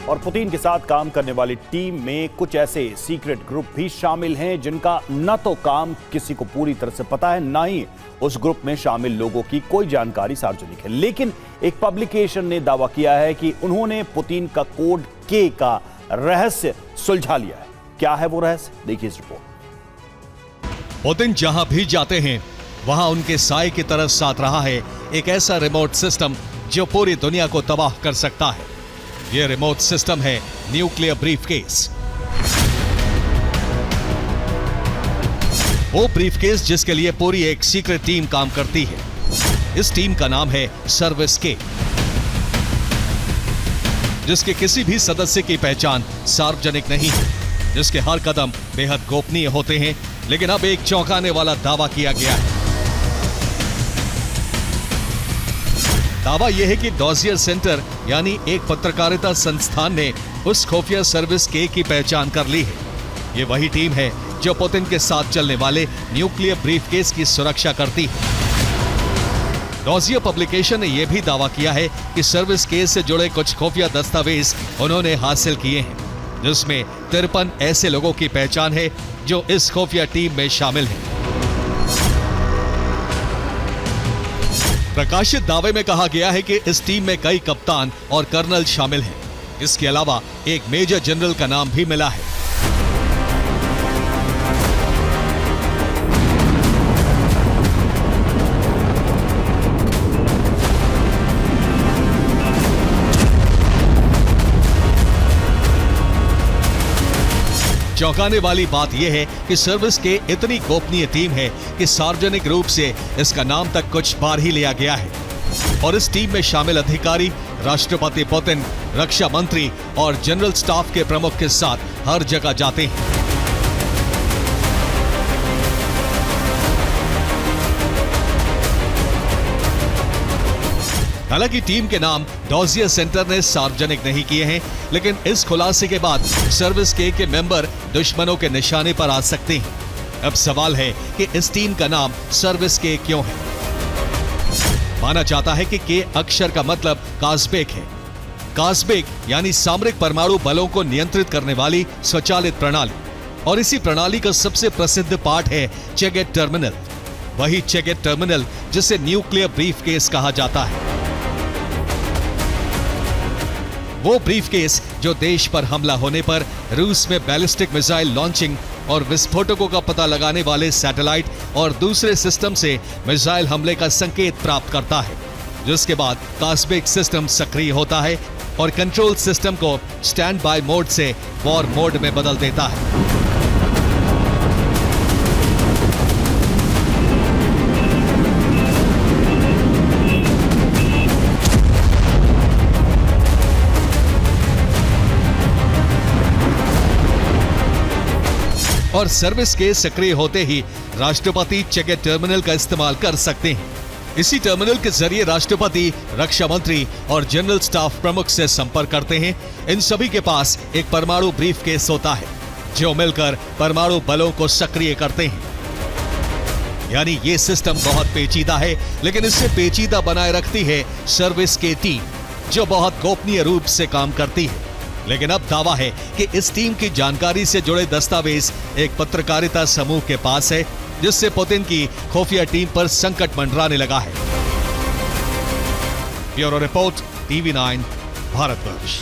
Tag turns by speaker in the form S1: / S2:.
S1: और पुतिन के साथ काम करने वाली टीम में कुछ ऐसे सीक्रेट ग्रुप भी शामिल हैं जिनका न तो काम किसी को पूरी तरह से पता है, ना ही उस ग्रुप में शामिल लोगों की कोई जानकारी सार्वजनिक है। लेकिन एक पब्लिकेशन ने दावा किया है कि उन्होंने पुतिन का कोड के का रहस्य सुलझा लिया है। क्या है वो रहस्य, देखिए इस रिपोर्ट।
S2: पुतिन जहां भी जाते हैं वहां उनके साए की तरह साथ रहा है एक ऐसा रिमोट सिस्टम जो पूरी दुनिया को तबाह कर सकता है। यह रिमोट सिस्टम है न्यूक्लियर ब्रीफकेस। वो ब्रीफकेस जिसके लिए पूरी एक सीक्रेट टीम काम करती है। इस टीम का नाम है सर्विस के, जिसके किसी भी सदस्य की पहचान सार्वजनिक नहीं है, जिसके हर कदम बेहद गोपनीय होते हैं। लेकिन अब एक चौंकाने वाला दावा किया गया है। दावा यह है कि डॉजियर सेंटर यानी एक पत्रकारिता संस्थान ने उस खुफिया सर्विस के की पहचान कर ली है। ये वही टीम है जो पुतिन के साथ चलने वाले न्यूक्लियर ब्रीफकेस की सुरक्षा करती है। डॉजियर पब्लिकेशन ने यह भी दावा किया है कि सर्विस केस से जुड़े कुछ खुफिया दस्तावेज उन्होंने हासिल किए हैं, जिसमें 53 ऐसे लोगों की पहचान है जो इस खुफिया टीम में शामिल हैं। प्रकाशित दावे में कहा गया है कि इस टीम में कई कप्तान और कर्नल शामिल हैं। इसके अलावा एक मेजर जनरल का नाम भी मिला है। चौंकाने वाली बात यह है कि सर्विस के इतनी गोपनीय टीम है कि सार्वजनिक रूप से इसका नाम तक कुछ बार ही लिया गया है। और इस टीम में शामिल अधिकारी राष्ट्रपति पुतिन, रक्षा मंत्री और जनरल स्टाफ के प्रमुख के साथ हर जगह जाते हैं। हालांकि टीम के नाम डॉजियर सेंटर ने सार्वजनिक नहीं किए हैं, लेकिन इस खुलासे के बाद सर्विस के मेंबर दुश्मनों के निशाने पर आ सकते हैं। अब सवाल है कि इस टीम का नाम सर्विस के क्यों है। माना जाता है कि के अक्षर का मतलब कास्बेक है। कास्बेक यानी सामरिक परमाणु बलों को नियंत्रित करने वाली स्वचालित प्रणाली, और इसी प्रणाली का सबसे प्रसिद्ध पार्ट है चेगेट टर्मिनल। वही चेगेट टर्मिनल जिसे न्यूक्लियर ब्रीफकेस कहा जाता है। वो ब्रीफकेस जो देश पर हमला होने पर रूस में बैलिस्टिक मिसाइल लॉन्चिंग और विस्फोटकों का पता लगाने वाले सैटेलाइट और दूसरे सिस्टम से मिसाइल हमले का संकेत प्राप्त करता है, जिसके बाद कास्बेक सिस्टम सक्रिय होता है और कंट्रोल सिस्टम को स्टैंड बाय मोड से वॉर मोड में बदल देता है। और सर्विस के सक्रिय होते ही राष्ट्रपति चेगेट टर्मिनल का इस्तेमाल कर सकते हैं। इसी टर्मिनल के जरिए राष्ट्रपति, रक्षा मंत्री और जनरल स्टाफ प्रमुख से संपर्क करते हैं। इन सभी के पास एक परमाणु ब्रीफकेस होता है जो मिलकर परमाणु बलों को सक्रिय करते हैं। यानी ये सिस्टम बहुत पेचीदा है, लेकिन इससे पेचीदा बनाए रखती है सर्विस के टीम, जो बहुत गोपनीय रूप से काम करती है। लेकिन अब दावा है कि इस टीम की जानकारी से जुड़े दस्तावेज एक पत्रकारिता समूह के पास है, जिससे पुतिन की खुफिया टीम पर संकट मंडराने लगा है। Bureau report, TV9, Bharatvarsh.